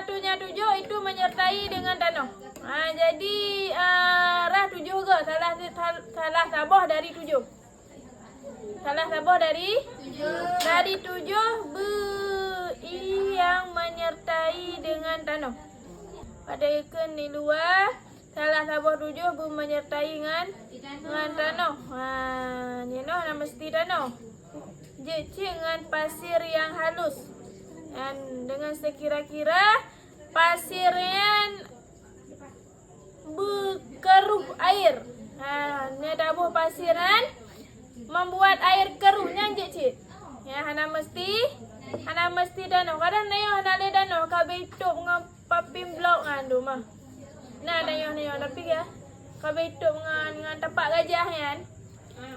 satunya 7 itu menyertai dengan tanah. Jadi rah 7 ke salah sabah dari 7. Salah sabah dari 7 i yang menyertai dengan tanah. Pada ikan di luar salah sabah 7 menyertai dengan tanah. Ni nah mesti tanah. Jecik dengan pasir yang halus. Dan dengan sekira-kira pasirnya berkeruh air. Ni dabuh pasiran membuat air keruhnya jecik. Ya, hana mesti danau. Kadang nayo hana le danau kabe hidup dengan papim blok ngandu mah. Nah nayo tapi ya kabe hidup dengan tapak gajah kan.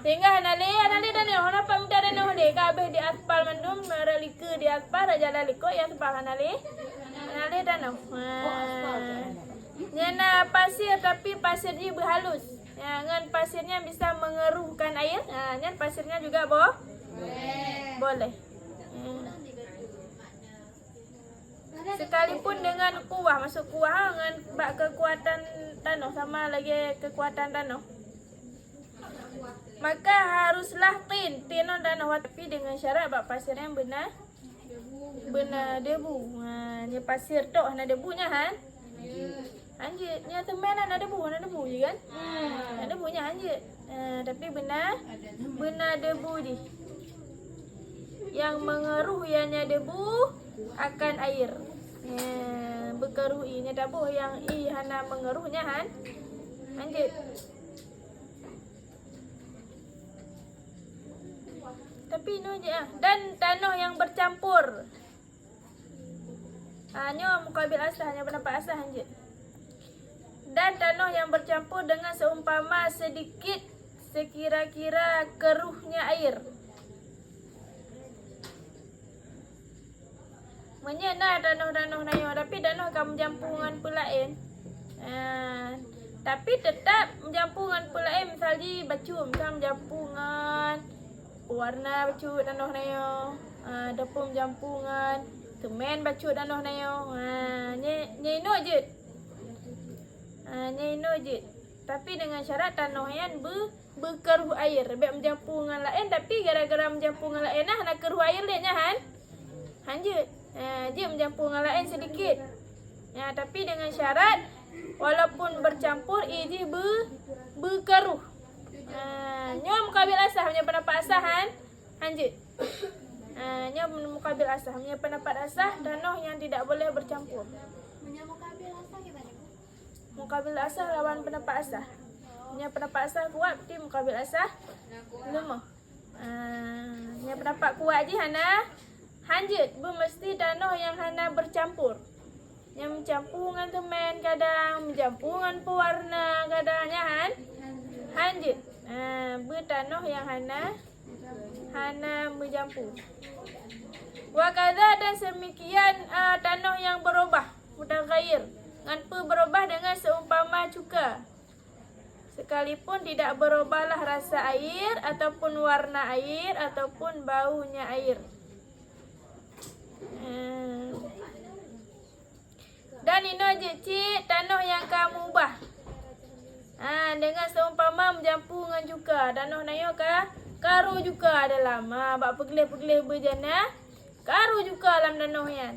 Sehingga hana le danau hana pa minta danau le kabe di aspal mandum merelike di aspal raja laliko ya aspal hana le danau. Nyana pasir tapi pasirnya berhalus. Ya, dengan pasirnya bisa mengeruhkan air. Nyan pasirnya juga boleh. Sekalipun dengan kuah, masuk kuah dengan kekuatan tanah sama lagi kekuatan tanah. Maka haruslah tin tanah tapi dengan syarat bak pasirnya benar debu. Ni pasir tok hana debunya han. Anjir, ni teman ada debu je kan? Ada debunya anjir. Tapi benar debu di. Yang mengeruh ianya debu akan air. Berkeruh inya dabuh yang hana mengeruhnya han. Anjir. Tapi ini je dan tanah yang bercampur. Hanya mukabil asah, hanya pendapat asah anjir. Dan tanah yang bercampur dengan seumpama sedikit sekira-kira keruhnya air. Menyena tanah nayo tapi tanah kamu jampungan pulain. Tapi tetap jampungan pulain misalnya bacum kam jampungan warna bacu tanah nayo. Dapum jampungan semen bacu tanah nayo. Nyeno je. Nyeno je. Tapi dengan syarat tanah yang berkeruh air. Biar menjampungan lain tapi gara-gara menjampungan lain nak keruh air dia han. Hanjut. Dia mencampur dengan lain sedikit. Tapi dengan syarat walaupun bercampur ini berkeruh. Nyom mukabil asah punya pendapat asah han. Hanjut. Nyom mukabil asah punya pendapat asah tanah yang tidak boleh bercampur. Mukabil asah gimana? Mukabil asah lawan pendapat asah. Punya pendapat asah kuat berarti mukabil asah lemah. Punya pendapat kuat je hana hanjut, mesti tanah yang hana bercampur. Yang mencampur dengan teman kadang, mencampur dengan pewarna kadangnya han. Hanjut. Bertanah yang hana bercampur. Wakadha dan semikian tanah yang berubah, mutaghayyir. Dengan berubah dengan seumpama cuka. Sekalipun tidak berubahlah rasa air ataupun warna air ataupun baunya air. Dan ini cik tanah yang kamu ubah. Dengan seumpama mencampur dengan cuka. Tanah nayo karu juga dalam. Bak pegelih-pegelih berjana. Karu juga dalam tanah yan.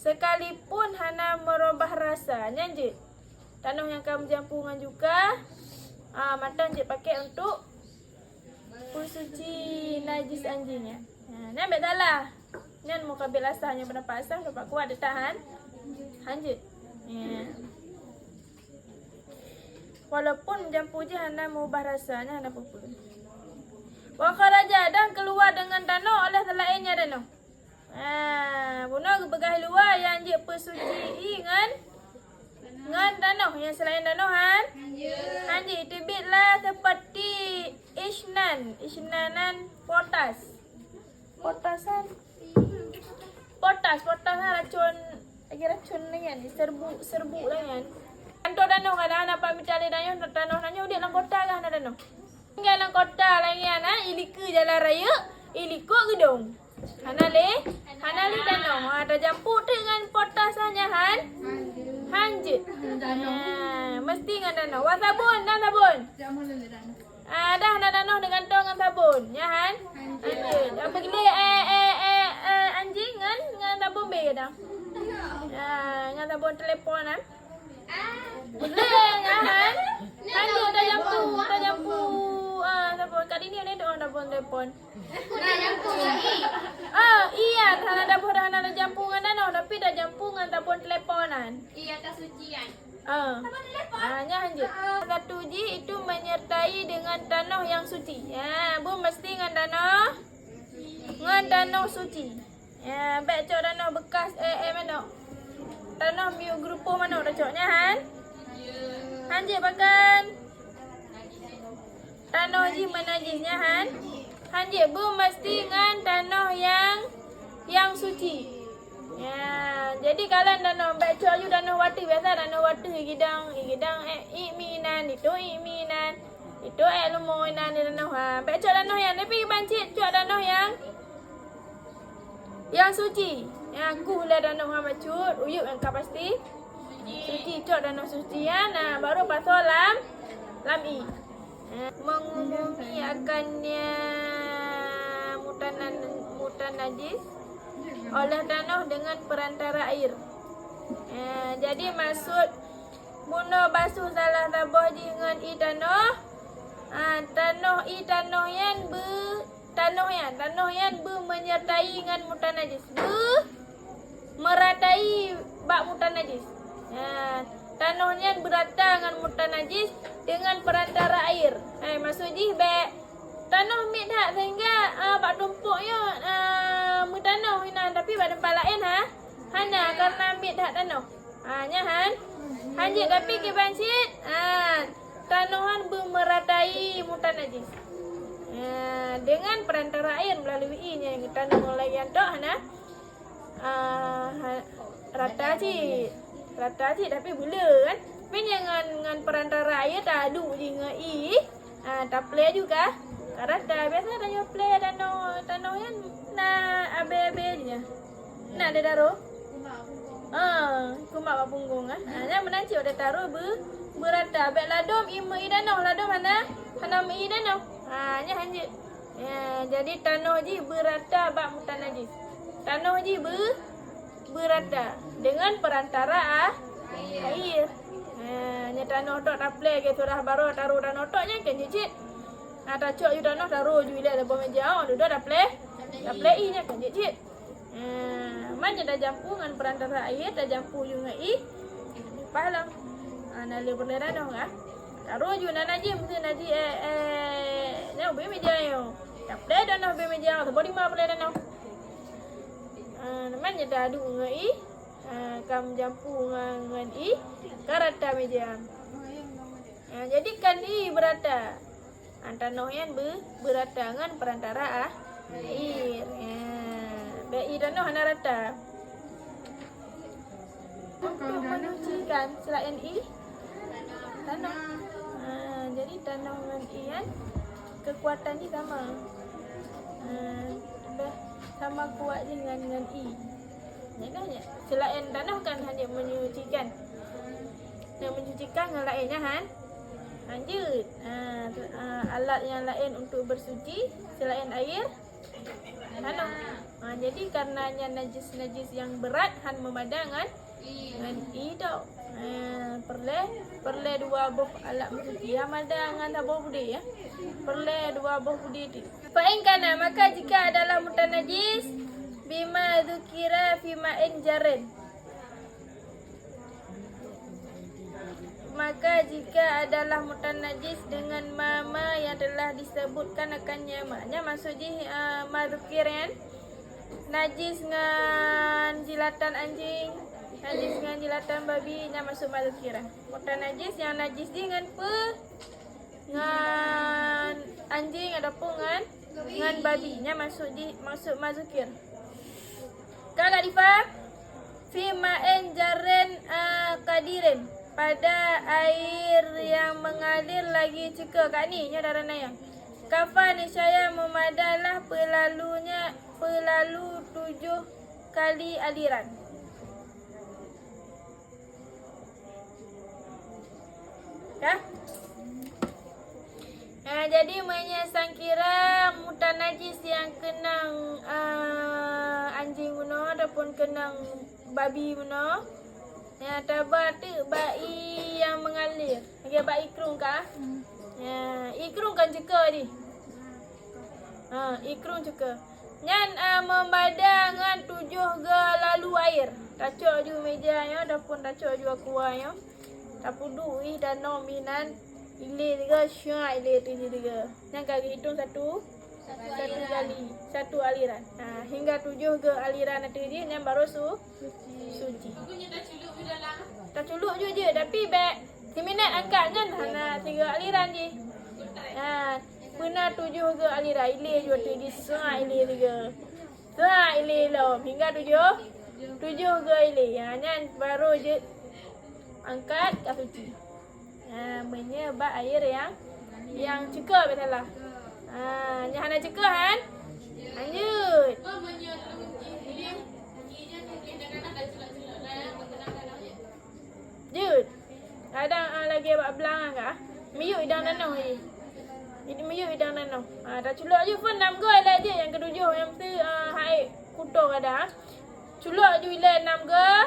Sekalipun hana merubah rasanya cik. Tanah yang kamu campur dengan cuka. Matan cik pakai untuk suci najis anjingnya. Ni ambil dalah. Ni mukabil asahnya pendapat asah dapat kuat dia tahan. Hanjut. Walaupun campur je hana mengubah rasanya hana apa-apa. Wa kharaja dan keluar dengan tanah oleh selainnya tanah. Guna begas luar yang je persuci dengan tanah yang selain tanah han. Hanjut tibitlah seperti isnanan potas. Potasan racun ni kan, serbu lah kan. Kantor danau kadang dapat mencari tanah nanya udah dalam kota kah nak danau. Tinggal dalam kota lagi kan, ilika jalan raya, iliko gedung. Hana le danau. Ada campur dengan pot Mesti dengan danoh. Wah sabun, dan sabun. Dah danoh dengan tong dengan sabun. Ya Han? Anjing. Apa gini anjing dengan sabun be dah. Dengan sabun telefon ah. Boleh ya Han? Anjing dah jampu. Sabun kat ini ada sabun telefon. Iya, dah dapur dah nak jampu dengan danoh tapi dah jampu dengan sabun teleponan. Iya, tak suci kan? Nya lanjut. Satu ji itu menyertai dengan tanah yang suci. Ya, bu mesti dengan tanah suci. Ya, baik cok tanah bekas mana? Tanah miu grupo mana dah coknya Han? Hanjit makan. Tanah ji menajisnya Han? Hanjit bu mesti dengan tanah yang suci. Ya, jadi kalau danau baca you danau wati biasa danau wati gidang iminan itu lumoinan di danau baca danau yang tapi bancit cuak danau yang suci. Yang aku lah danau macut uyuk yang kau pasti suci cuak danau suci ya. Nah, baru pasal lam i. Mengumumi akannya mutan najis oleh tanah dengan perantara air. Jadi maksud bunuh basuh salah tabah dengan i tanah. Tanah yang menyertai dengan mutan najis. Meratai bak mutan najis. Tanahnya berata dengan mutan najis dengan perantara air. Maksud ji tanah mid dah sehingga bak tumpuk yo tanah ina tapi pada tempat lain hana karena mid dah tanah. Nya Han. Hanjit tapi ke bancit tanahan bermeratai mutan najis. Dengan perantara air melalui nya yang tanah mulai yang tok rata cik tapi bula kan. Tapi dengan perantara air tak adu je dengan tak play juga. Karena biasa tanya play tanah yang na abe dia. Nak ada taruh. Kumak bak punggung nya menancik ada taruh berata. Bek ladom ima i danau ladom hana mi danau. Nya hanjit. Jadi tanah ji berata bak mutan najis. Tanah ji berata dengan perantara air. Nya tanah tok tak play ke surah baru taruh danau toknya kan cicit. Tak cok you tanah taruh you ile ada meja duduk dah play nya kan cicit. Mana dah jampu dengan perantara air dah jampu you dengan palang. Nali berlera dah taruh you naji mesti naji nya be meja yo. Tak play dah nah be meja tu bodi ma play dah nah. Mana dah adu dengan kam jampu dengan karata meja. Jadi kan berata. Tanah yang berata dengan perantara air. Baik tanah hana rata. Untuk menyucikan selain tanah. Jadi tanah dengan kekuatan ni sama. Sama kuat dengan Jadi selain tanah kan hanya menyucikan. Yang mencucikan yang lainnya lanjut. Alat yang lain untuk bersuci selain air tanah. Jadi karenanya najis yang berat memadangan dengan tau. Perle dua buah alat bersuci madangan tabah budi ya. Perle dua buah budi itu. Fa'ingkana maka jika adalah mutan najis bima dzukira fima jarin. Maka jika adalah mutan najis dengan mama yang telah disebutkan akannya maknya maksudnya madzukiran najis dengan jilatan anjing, najis dengan jilatan babi nya masuk madzukiran. Mutan najis yang najis dengan dengan anjing ataupun dengan babi nya masuk madzukir. Kakak difaham? Fi ma'in jarren kadirin pada air yang mengalir lagi ceka kat ni nya darah nayang. Kafa niscaya memadalah pelalu 7 kali aliran. Kah? Jadi menyesangkira mutan najis yang kenang anjing muno ataupun kenang babi muno. Ya, tabat tu bai yang mengalir. Lagi bai ikrung kah? Ya, ikrung kan juga ni. Ikrung juga. Nyan membadan dengan 7 ge lalu air. Tacok ju meja nya ataupun tacok ju aqua nya. Tapudu dan nominan ile tiga syah ile tiga. Yang kaki hitung satu kali satu aliran. Hingga 7 ge aliran nanti dia yang baru suci. Tak culuk je tapi baik 3 minit angkatnya hana 3 aliran je. Benar 7 ge aliran ile je tu di syah ile tiga. Syah ile lo hingga 7 ge ile. Yang baru je angkat ke suci. Menyebab air yang cukup betul lah. Yang hana cukup kan? Lanjut. Jut. Kadang lagi buat belakang kah? Miyuk idang nanau ni. Jadi miyuk idang nanau. Dah culuk je pun 6 gol lah je yang ketujuh yang tu haid kuto kadang. Culuk je bila 6 gol.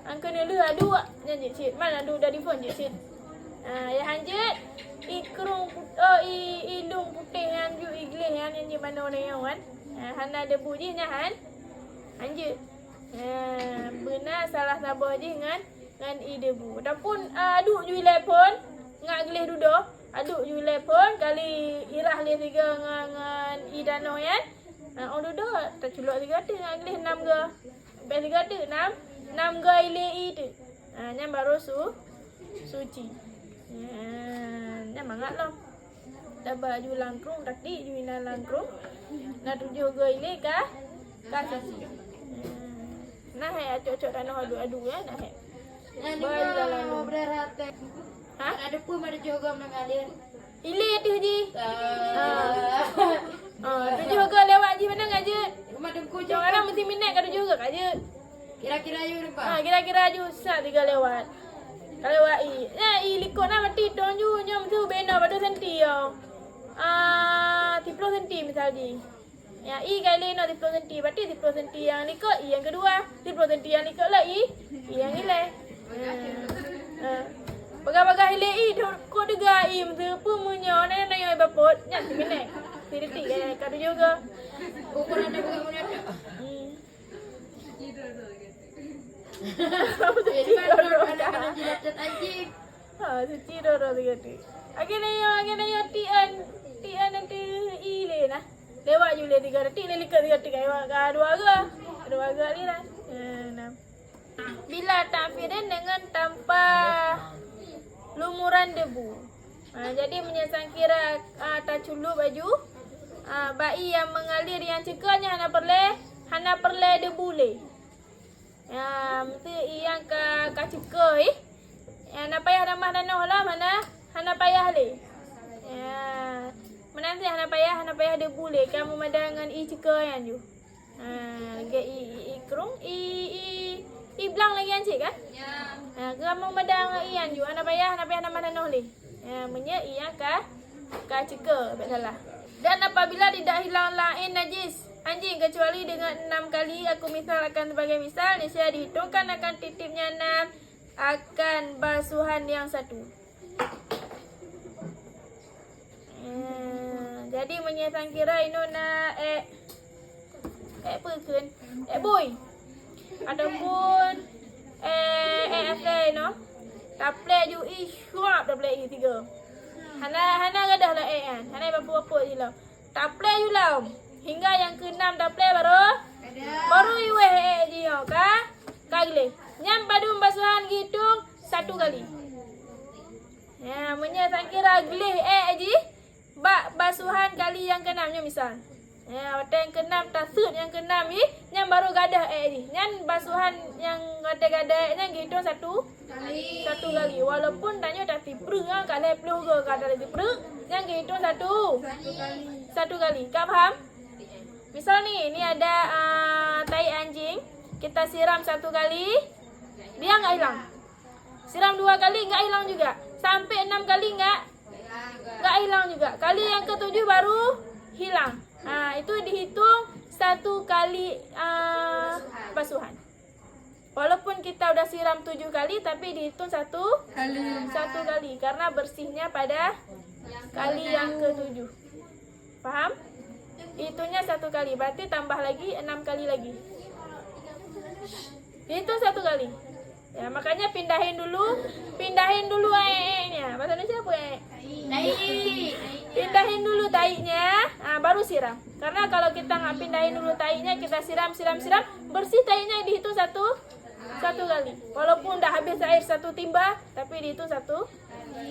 Angka ni lu adu janji cik. Mana adu dari phone je cik. Ya hanjut ikrung idung putih yang ju iglis yang nyanyi mana orang yang kan. Hana debu je nyahan. Hanjut. Benar salah sabar je dengan debu. Ataupun aduk ju telepon ngak gelis duduk. Aduk ju telepon kali irah le 3 dengan idano yan. On duduk tak culuk 3 tu ngak gelis 6 ke. Best 3 tu 6 ke ile tu. Yang baru suci. Mangat lah. Dah baju langkrung, takdi ju ina langkrung. Nak 7 ge ile kah? Suci. Nah hai acok-acok tanah adu-adu ya nah hai. Baju lalu. Ada pun ada juga mengalir. Ile tu je. 7 ge lewat je mana ngaje. Macam kucing orang mesti minat kan 7 ge kaje. Kira-kira ju depan. Kira-kira ju sat 3 lewat. Kalau lewat likut nak mati tuan ju nyom tu bena pada senti yo. 30 senti misal di. Ya kali no 30 senti berarti 30 senti yang likut yang kedua, 30 senti yang likut lah yang nilai. Bagai-bagai hilai ko juga mesti pun munyo na yo bapot nyak sini. Siriti kan juga. Ukuran ada bukan ada. Jadi baru anak-anak jilat anjing. Suci dorong tiga tu. Agak yo tian nanti ile nah. Lewat je le 3 detik le likat 3 detik ai 2 aliran. Bila takfirin dengan tanpa lumuran debu. Jadi menyesangkira tak culuk baju. Bai yang mengalir yang cekanya hana perle debu le. Mesti yang ka cekoi. Nak payah ramah danau lah mana hana payah le. Menanti hana payah debu le. Kamu madangan cekoi yang ju. Lagi ikrung blang lagi ancik kan? Ya. Kamu madang ian ju hana payah nama danau le. Menya iya ka cekoi salah. Dan apabila tidak hilang lain najis anjing kecuali dengan 6 kali, aku misalkan sebagai misal, niscaya dihitungkan akan titipnya 6 akan basuhan yang 1. Jadi menyesangkira ino na perken boy ataupun asai no taple ju syuap taple ini 3. Hana gadah lah kan. Hana apa-apa je lah. Taple ju lah. Hingga yang ke-6 taple baru iwe je yo ka. Kagile. Nyam padu basuhan hitung 1 kali. Ya, menyesangkira gelih je. Basuhan kali yang ke-6 nya misal. Ya, waktu yang ke-6 tasut yang ke-6 ni yang baru gadah ni. Yang basuhan yang gadah yang hitung 1 kali. Walaupun tanya tak tiprung kan kalau peluk ke kata tiprung yang hitung 1 kali. Kau faham? Misal ni ada tai anjing, kita siram 1 kali, dia enggak hilang. Siram 2 kali enggak hilang juga. sampai 6 kali enggak hilang juga. Kali yang ke-7 baru hilang. Itu dihitung 1 kali basuhan. Walaupun kita udah siram 7 kali, tapi dihitung 1 kali karena bersihnya pada kali yang ke-7. Paham? Itunya 1 kali, berarti tambah lagi 6 kali lagi. Dihitung 1 kali. Ya, makanya pindahin dulu nya. Bahasa Indonesia apa Pindahin dulu taiknya, baru siram. Karena kalau kita nggak pindahin dulu taiknya, kita siram, bersih taiknya dihitung 1 kali. Walaupun udah habis air 1 timba, tapi dihitung 1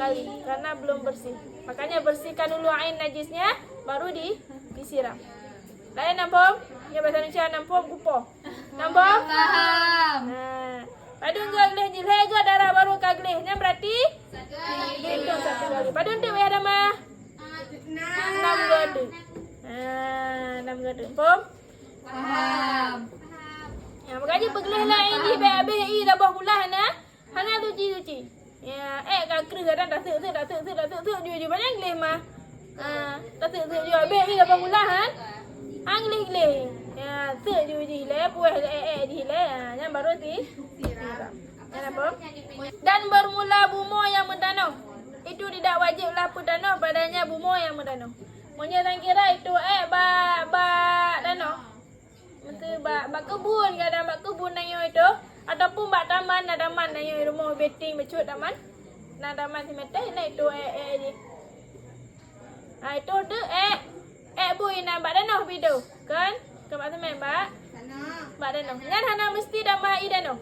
kali karena belum bersih. Makanya bersihkan dulu air najisnya, baru disiram. Lain nampom? Ya bahasa Indonesia nampom kupo. Nampom? Paham. Padun gagleh jilhega darah baru kaglehnya berarti dihitung 1 kali. Padun tu ya dama 6 gede. 6 gede. Pom? Paham. Ya, makanya begleh lah ini BABI dah bawah kulah hana cuci. Ya, kakrih kadang dah tu ju banyak gleh mah. Dah tu ju BABI dah bawah kulah gleh. Ya, tu ju le pueh di le. Yang baru siram. Kenapa? Dan bermula bumo yang mendanau. Itu tidak wajiblah pendanau padanya bumo yang mendanau. Monya tak kira itu bak danau. Mesti bak kebun, kadang bak kebun nayo itu ataupun bak taman nayo rumah beting becut taman. Nah taman si mete na itu ni. Itu tu bui na bak danau video kan? Ke bak semen bak danau. Ngan hana mesti dama i danau.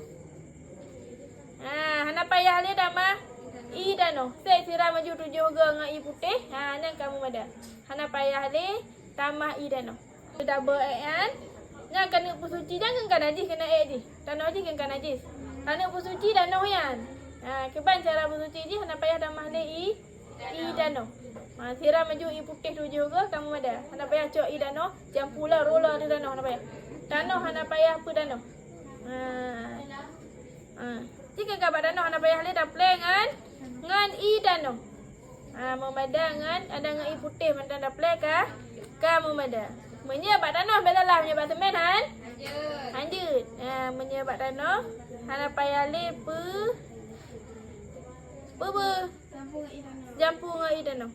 Hana payah le dama i danau. Saya siram maju 7 ngai i putih. Nang kamu ada. Hana payah le tamah i danau. Sudah beran. Nya kena pusuci jangan kan najis kena di. Danau je kan najis. Kena pusuci danau yan. Keban cara pusuci je hana payah damah le i danau. Siram maju i putih 7 ke kamu ada. Hana payah cok i danau, jampula roller di danau hana payah. Danau hana payah pu danau. Jika kabar danau hana payah le dah play ngan i danau. Memadang ada ngai putih mantan dah play kamu mada. Menyebab danau belalah menyebab semen lanjut. Menyebab danau hana payah le jampu ngai danau.